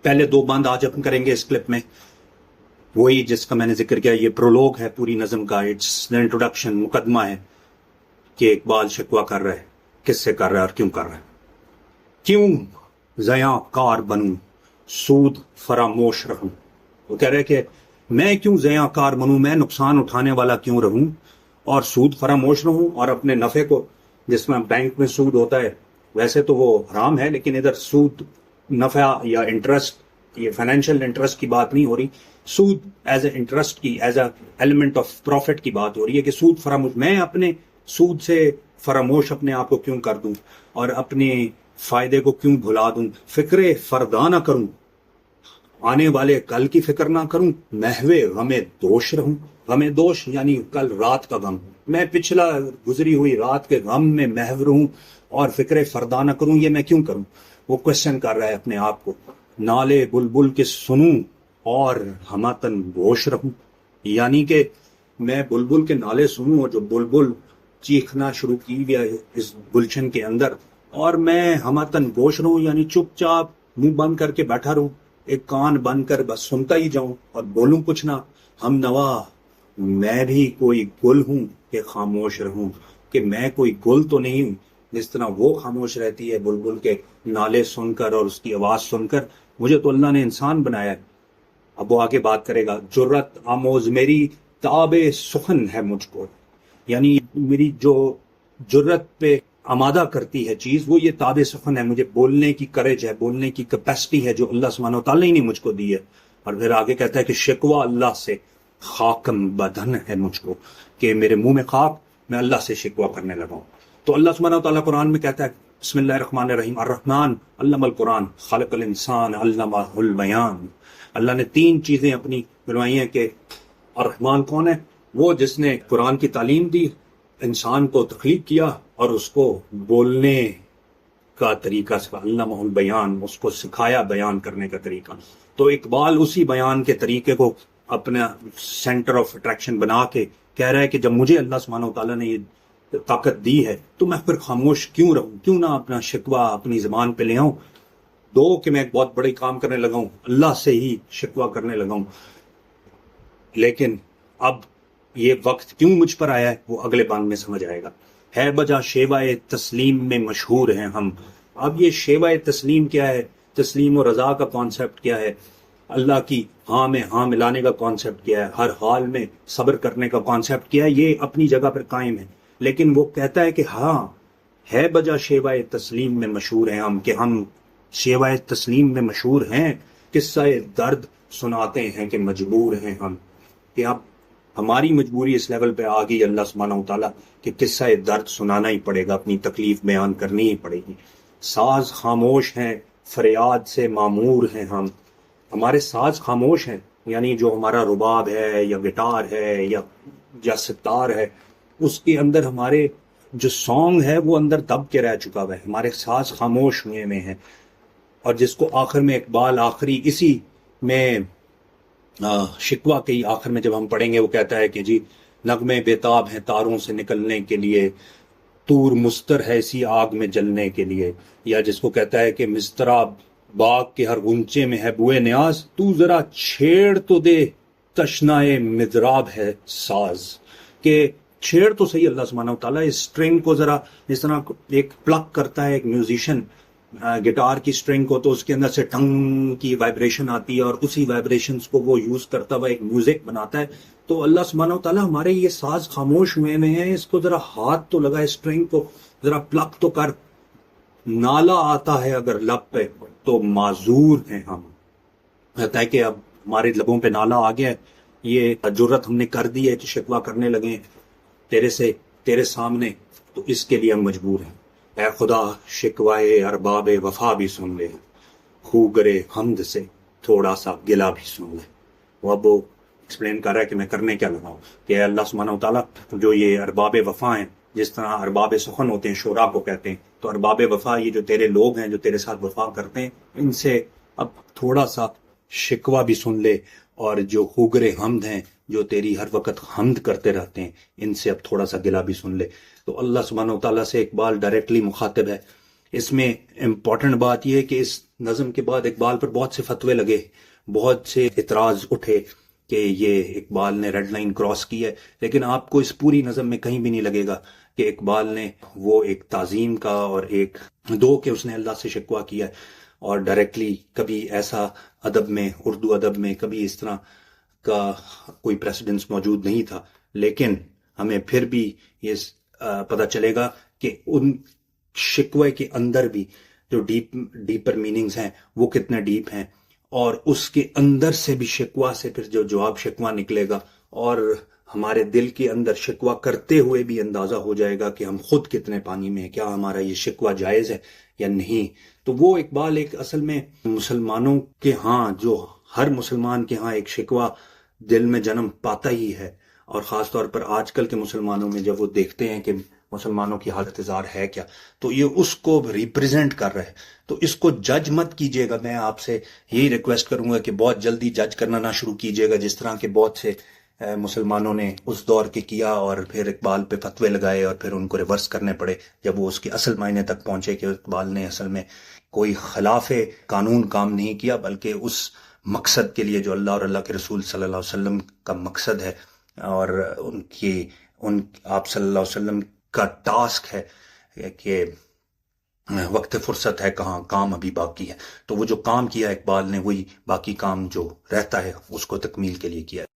پہلے دو بند آج ہم کریں گے اس کلپ میں، وہی جس کا میں نے ذکر کیا. یہ پرولوگ ہے پوری نظم کا، اٹس انٹروڈکشن، مقدمہ ہے کہ اقبال شکوہ کر رہا ہے. کس سے کر رہا ہے اور کیوں کر رہا ہے؟ کیوں زیاں کار بنوں سود فراموش رہوں. وہ کہہ رہے کہ میں کیوں زیاں کار بنوں، میں نقصان اٹھانے والا کیوں رہوں اور سود فراموش رہوں، اور اپنے نفع کو، جس میں بینک میں سود ہوتا ہے ویسے تو وہ حرام ہے، لیکن ادھر سود نفع یا انٹرسٹ، یہ فائنینشیل انٹرسٹ کی بات نہیں ہو رہی، سود ایز اے انٹرسٹ کی، as a element of profit کی بات ہو رہی ہے کہ سود فراموش، میں اپنے سود سے فراموش اپنے آپ کو کیوں کر دوں اور اپنے فائدے کو کیوں بھلا دوں، فکر فردا نہ کروں، آنے والے کل کی فکر نہ کروں، محو غم دوش رہوں. غم دوش یعنی کل رات کا غم، میں پچھلا گزری ہوئی رات کے غم میں محو رہوں اور فکر فردا نہ کروں. یہ میں کیوں کروں؟ وہ کوشچن کر رہا ہے اپنے آپ کو. نالے بلبل کے سنوں اور ہماتن گوش رہوں، یعنی کہ میں بلبل کے نالے سنوں، اور جو بلبل چیخنا شروع کی ہوئی ہے اس گلشن کے اندر، اور میں ہماتن گوش رہوں، یعنی چپ چاپ منہ بند کر کے بیٹھا رہوں، ایک کان بند کر بس سنتا ہی جاؤں اور بولوں کچھ نہ. ہم نوا میں بھی کوئی گل ہوں کہ خاموش رہوں، کہ میں کوئی گل تو نہیں ہوں جس طرح وہ خاموش رہتی ہے بلبل کے نالے سن کر اور اس کی آواز سن کر. مجھے تو اللہ نے انسان بنایا ہے. اب وہ آگے بات کرے گا. جرت آموز میری تاب سخن ہے مجھ کو، یعنی میری جو جرت پہ آمادہ کرتی ہے چیز، وہ یہ تاب سخن ہے، مجھے بولنے کی کریج ہے، بولنے کی کیپیسٹی ہے جو اللہ سبحانہ و تعالیٰ ہی نے مجھ کو دی ہے. اور پھر آگے کہتا ہے کہ شکوہ اللہ سے خاکم بدن ہے مجھ کو، کہ میرے منہ میں خاک، میں اللہ سے شکوہ کرنے لگا ہوں. تو اللہ سبحانہ و تعالیٰ قرآن میں کہتا ہے بسم اللہ الرحمن الرحیم، الرحمن علم القرآن خلق الانسان علمہ البیان. اللہ نے تین چیزیں اپنی بنوائی ہیں کہ الرحمن کون ہے؟ وہ جس نے قرآن کی تعلیم دی، انسان کو تخلیق کیا اور اس کو بولنے کا طریقہ سکھا، علمہ البیان، اس کو سکھایا بیان کرنے کا طریقہ. تو اقبال اسی بیان کے طریقے کو اپنا سینٹر آف اٹریکشن بنا کے کہہ رہا ہے کہ جب مجھے اللہ سبحانہ و تعالیٰ نے یہ طاقت دی ہے تو میں پھر خاموش کیوں رہوں، کیوں نہ اپنا شکوہ اپنی زبان پہ لے آؤں. دو کہ میں ایک بہت بڑی کام کرنے لگا ہوں، اللہ سے ہی شکوہ کرنے لگا ہوں. لیکن اب یہ وقت کیوں مجھ پر آیا ہے وہ اگلے بانگ میں سمجھ آئے گا. ہے بجا شیوائے تسلیم میں مشہور ہیں ہم. اب یہ شیوائے تسلیم کیا ہے؟ تسلیم و رضا کا کانسیپٹ کیا ہے؟ اللہ کی ہاں میں ہاں ملانے کا کانسیپٹ کیا ہے؟ ہر حال میں صبر کرنے کا کانسیپٹ کیا ہے؟ یہ اپنی جگہ پر قائم ہے. لیکن وہ کہتا ہے کہ ہاں ہے بجا شیوائے تسلیم میں مشہور ہیں ہم، کہ ہم شیوائے تسلیم میں مشہور ہیں، قصہ درد سناتے ہیں کہ مجبور ہیں ہم. کہ اب ہماری مجبوری اس لیول پہ آ گئی اللہ سبحانہ و تعالیٰ کہ قصہ درد سنانا ہی پڑے گا، اپنی تکلیف بیان کرنی ہی پڑے گی. ساز خاموش ہیں فریاد سے معمور ہیں ہم. ہمارے ساز خاموش ہیں، یعنی جو ہمارا رباب ہے یا گٹار ہے یا ستار ہے، اس کے اندر ہمارے جو سانگ ہے وہ اندر دب کے رہ چکا ہوا ہے، ہمارے ساز خاموش ہوئے میں ہیں. اور جس کو آخر میں اقبال آخری اسی میں شکوہ کے آخر میں جب ہم پڑھیں گے وہ کہتا ہے کہ جی نغمے بیتاب ہیں تاروں سے نکلنے کے لیے، تور مستر ہے اسی آگ میں جلنے کے لیے. یا جس کو کہتا ہے کہ مستراب باغ کے ہر غنچے میں ہے بوئے نیاز، تو ذرا چھیڑ تو دے تشنائے مضراب ہے ساز. کہ چھیڑ تو صحیح اللہ سبحانہ و تعالیٰ اس اسٹرنگ کو، ذرا جس طرح ایک پلک کرتا ہے ایک میوزیشین گٹار کی اسٹرنگ کو، تو اس کے اندر سے ٹنگ کی وائبریشن آتی ہے اور اسی وائبریشنز کو وہ یوز کرتا ہوا ایک میوزک بناتا ہے. تو اللہ سبحانہ و تعالیٰ ہمارے یہ ساز خاموش ہوئے میں ہیں، اس کو ذرا ہاتھ تو لگا، اسٹرنگ کو ذرا پلک تو کر. نالا آتا ہے اگر لب پہ تو معذور ہیں ہم. کہتا ہے کہ اب ہمارے لبوں پہ نالا آ گیا ہے، یہ جرت ہم نے کر دی ہے کہ شکوہ کرنے لگے ہیں تیرے سے، تیرے سامنے، تو اس کے لیے ہم مجبور ہیں. اے خدا شکوائے ارباب وفا بھی سن لے، خوگرے حمد سے تھوڑا سا گلا بھی سن لے. وہ اب وہ ایکسپلین کر رہا ہے کہ میں کرنے کیا لگا ہوں. کہ اے اللہ سبحانہ و تعالیٰ جو یہ ارباب وفا ہیں، جس طرح ارباب سخن ہوتے ہیں شعراء کو کہتے ہیں، تو ارباب وفا یہ جو تیرے لوگ ہیں جو تیرے ساتھ وفا کرتے ہیں، ان سے اب تھوڑا سا شکوہ بھی سن لے. اور جو خوگر حمد ہیں جو تیری ہر وقت حمد کرتے رہتے ہیں، ان سے اب تھوڑا سا گلا بھی سن لے. تو اللہ سبحانہ و تعالیٰ سے اقبال ڈائریکٹلی مخاطب ہے اس میں امپورٹنٹ بات یہ ہے کہ اس نظم کے بعد اقبال پر بہت سے فتوے لگے، بہت سے اعتراض اٹھے کہ یہ اقبال نے ریڈ لائن کراس کی ہے، لیکن آپ کو اس پوری نظم میں کہیں بھی نہیں لگے گا کہ اقبال نے وہ ایک تعظیم کا اور ایک کہ اس نے اللہ سے شکوہ کیا ہے، اور ڈائریکٹلی کبھی ایسا ادب میں، اردو ادب میں کبھی اس طرح کا کوئی پریسیڈنس موجود نہیں تھا، لیکن ہمیں پھر بھی یہ پتہ چلے گا کہ ان شکوے کے اندر بھی جو ڈیپر میننگز ہیں وہ کتنے ڈیپ ہیں، اور اس کے اندر سے بھی شکوہ سے پھر جو جواب شکوہ نکلے گا، اور ہمارے دل کے اندر شکوہ کرتے ہوئے بھی اندازہ ہو جائے گا کہ ہم خود کتنے پانی میں ہیں، کیا ہمارا یہ شکوہ جائز ہے یا نہیں۔ تو وہ اقبال ایک اصل میں مسلمانوں کے ہاں، جو ہر مسلمان کے ہاں ایک شکوہ دل میں جنم پاتا ہی ہے، اور خاص طور پر آج کل کے مسلمانوں میں جب وہ دیکھتے ہیں کہ مسلمانوں کی حالت زار ہے کیا، تو یہ اس کو ریپریزنٹ کر رہا ہے۔ تو اس کو جج مت کیجیے گا، میں آپ سے یہی ریکویسٹ کروں گا کہ بہت جلدی جج کرنا نہ شروع کیجیے گا، جس طرح کے بہت سے مسلمانوں نے اس دور کے کیا، اور پھر اقبال پہ فتوے لگائے اور پھر ان کو ریورس کرنے پڑے جب وہ اس کے اصل معنی تک پہنچے کہ اقبال نے اصل میں کوئی خلاف قانون کام نہیں کیا، بلکہ اس مقصد کے لیے جو اللہ اور اللہ کے رسول صلی اللہ علیہ وسلم کا مقصد ہے، اور آپ صلی اللہ علیہ وسلم کا ٹاسک ہے کہ وقت فرصت ہے کہاں، کام ابھی باقی ہے، تو وہ جو کام کیا اقبال نے وہی باقی کام جو رہتا ہے اس کو تکمیل کے لیے کیا ہے۔